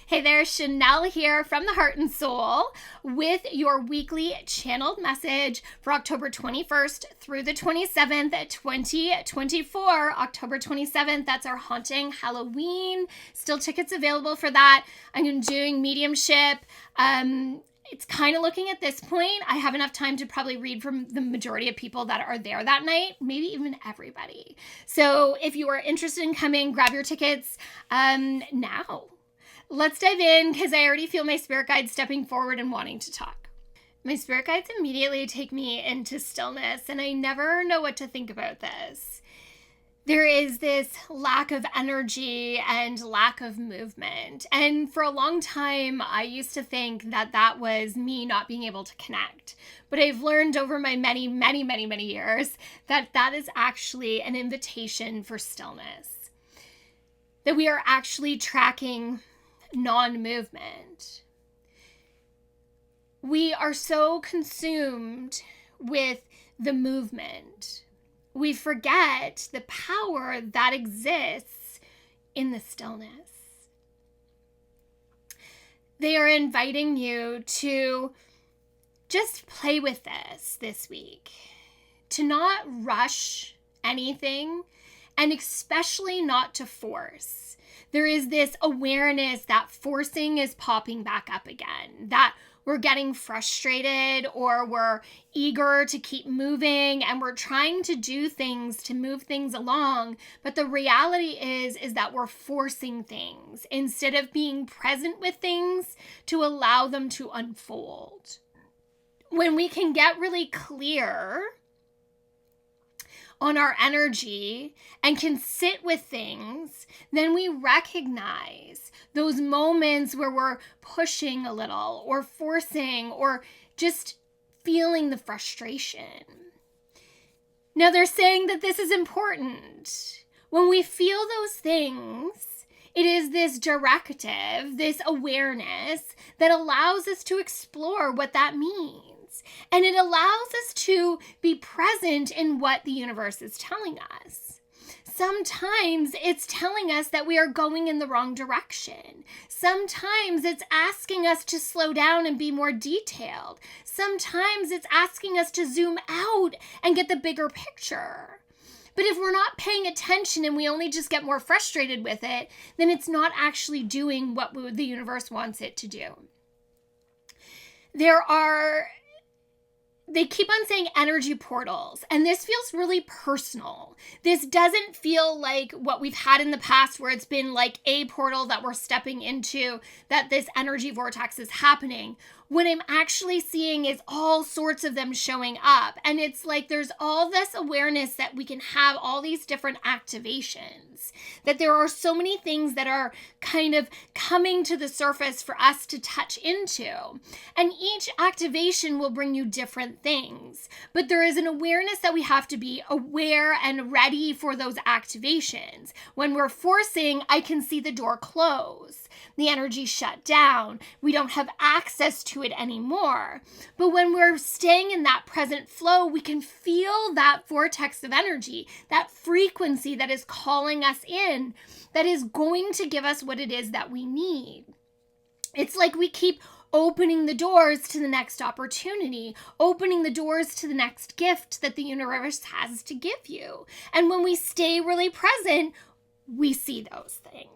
Hey there, Shanel here from the Heart and Soul with your weekly channeled message for October 21st through the 27th, 2024. October 27th, that's our Haunting Halloween. Still tickets available for that. I'm doing mediumship. It's kind of looking at this point, I have enough time to probably read from the majority of people that are there that night, maybe even everybody. So if you are interested in coming, grab your tickets now. Let's dive in because I already feel my spirit guides stepping forward and wanting to talk. My spirit guides immediately take me into stillness, and I never know what to think about this. There is this lack of energy and lack of movement. And for a long time, I used to think that that was me not being able to connect. But I've learned over my many years that that is actually an invitation for stillness. That we are actually tracking non-movement. We are so consumed with the movement. We forget the power that exists in the stillness. They are inviting you to just play with this week, to not rush anything, and especially not to force. There is this awareness that forcing is popping back up again, that we're getting frustrated or we're eager to keep moving and we're trying to do things to move things along. But the reality is that we're forcing things instead of being present with things to allow them to unfold. When we can get really clear on our energy and can sit with things, then we recognize those moments where we're pushing a little or forcing or just feeling the frustration. Now they're saying that this is important. When we feel those things, it is this directive, this awareness that allows us to explore what that means. And it allows us to be present in what the universe is telling us. Sometimes it's telling us that we are going in the wrong direction. Sometimes it's asking us to slow down and be more detailed. Sometimes it's asking us to zoom out and get the bigger picture. But if we're not paying attention and we only just get more frustrated with it, then it's not actually doing what the universe wants it to do. They keep on saying energy portals, and this feels really personal. This doesn't feel like what we've had in the past where it's been like a portal that we're stepping into, that this energy vortex is happening. What I'm actually seeing is all sorts of them showing up. And it's like there's all this awareness that we can have all these different activations, that there are so many things that are kind of coming to the surface for us to touch into. And each activation will bring you different things. But there is an awareness that we have to be aware and ready for those activations. When we're forcing, I can see the door close. The energy shut down. We don't have access to it anymore. But when we're staying in that present flow, we can feel that vortex of energy, that frequency that is calling us in, that is going to give us what it is that we need. It's like we keep opening the doors to the next opportunity, opening the doors to the next gift that the universe has to give you. And when we stay really present, we see those things.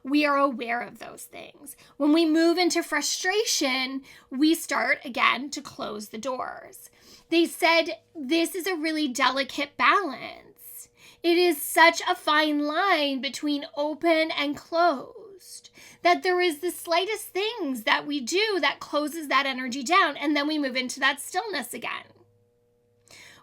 We are aware of those things. When we move into frustration, we start again to close the doors. They said this is a really delicate balance. It is such a fine line between open and closed that there is the slightest things that we do that closes that energy down, and then we move into that stillness again.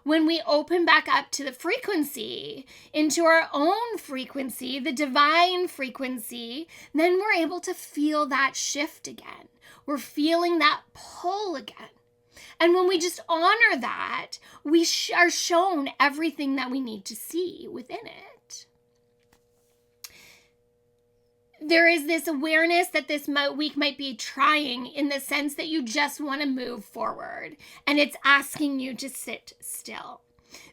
When we open back up to the frequency, into our own frequency, the divine frequency, then we're able to feel that shift again. We're feeling that pull again. And when we just honor that, we are shown everything that we need to see within it. There is this awareness that this week might be trying in the sense that you just want to move forward, and it's asking you to sit still.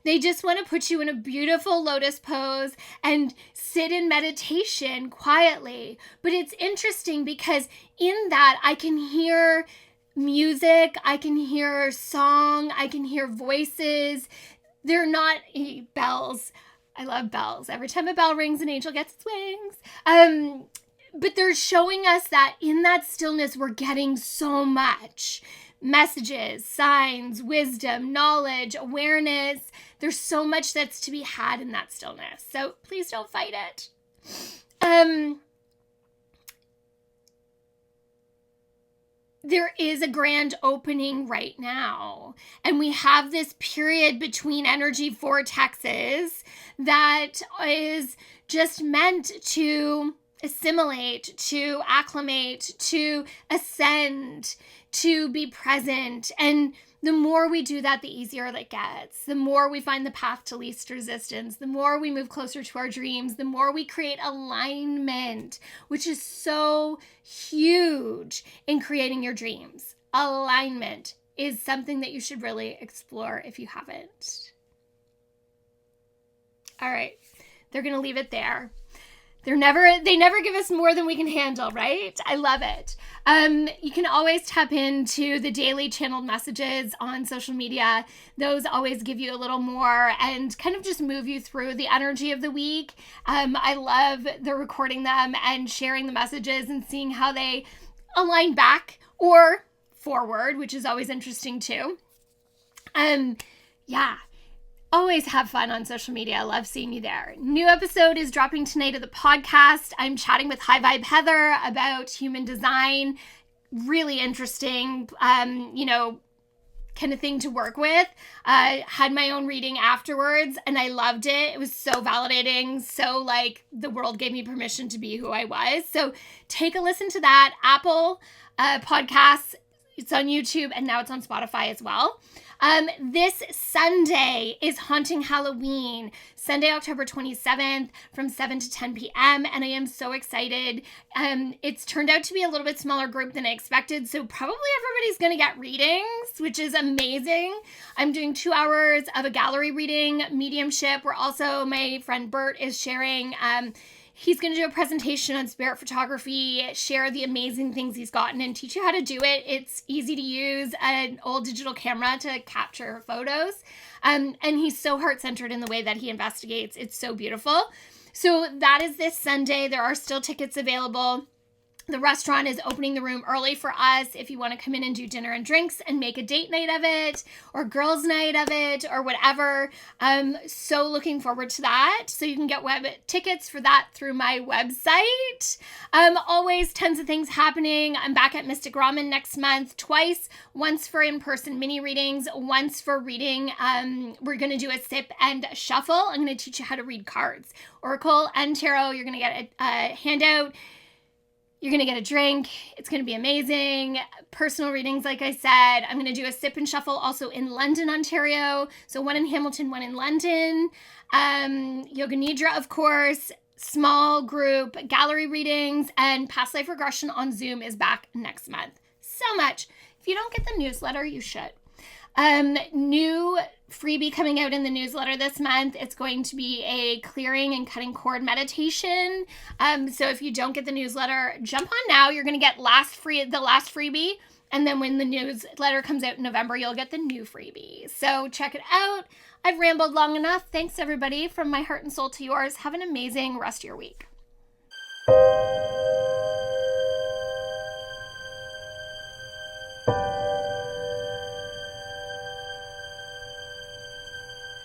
They just want to put you in a beautiful lotus pose and sit in meditation quietly. But it's interesting because in that I can hear music, I can hear song, I can hear voices. They're not bells. I love bells. Every time a bell rings, an angel gets its wings. But they're showing us that in that stillness, we're getting so much. Messages, signs, wisdom, knowledge, awareness. There's so much that's to be had in that stillness. So please don't fight it. There is a grand opening right now. And we have this period between energy vortexes that is just meant to assimilate, to acclimate, to ascend, to be present. And the more we do that, the easier it gets. The more we find the path to least resistance, the more we move closer to our dreams, the more we create alignment, which is so huge in creating your dreams. Alignment is something that you should really explore if you haven't. All right, they're going to leave it there. They never give us more than we can handle, right? I love it. You can always tap into the daily channeled messages on social media. Those always give you a little more and kind of just move you through the energy of the week. I love the recording them and sharing the messages and seeing how they align back or forward, which is always interesting too. Yeah. Always have fun on social media. I love seeing you there. New episode is dropping tonight of the podcast. I'm chatting with High Vibe Heather about human design. Really interesting, kind of thing to work with. Had my own reading afterwards and I loved it. It was so validating. So like the world gave me permission to be who I was. So take a listen to that. Apple Podcasts. It's on YouTube and now it's on Spotify as well. This Sunday is Haunting Halloween, Sunday, October 27th from 7 to 10 p.m. And I am so excited. It's turned out to be a little bit smaller group than I expected. So probably everybody's going to get readings, which is amazing. I'm doing 2 hours of a gallery reading, mediumship, where also my friend Bert is sharing. He's going to do a presentation on spirit photography, share the amazing things he's gotten and teach you how to do it. It's easy to use an old digital camera to capture photos. And he's so heart-centered in the way that he investigates. It's so beautiful. So that is this Sunday. There are still tickets available. The restaurant is opening the room early for us if you want to come in and do dinner and drinks and make a date night of it or girls' night of it or whatever. So looking forward to that. So you can get web tickets for that through my website. Always tons of things happening. I'm back at Mystic Ramen next month twice, once for in-person mini readings, once for reading. We're going to do a sip and shuffle. I'm going to teach you how to read cards, Oracle and Tarot. You're going to get a handout. You're going to get a drink. It's going to be amazing. Personal readings, like I said. I'm going to do a sip and shuffle also in London, Ontario. So one in Hamilton, one in London. Yoga Nidra, of course. Small group gallery readings. And past life regression on Zoom is back next month. So much. If you don't get the newsletter, you should. New freebie coming out in the newsletter this month. It's going to be a clearing and cutting cord meditation. So if you don't get the newsletter, jump on now. You're going to get the last freebie. And then when the newsletter comes out in November, you'll get the new freebie. So check it out. I've rambled long enough. Thanks everybody. From my heart and soul to yours. Have an amazing rest of your week.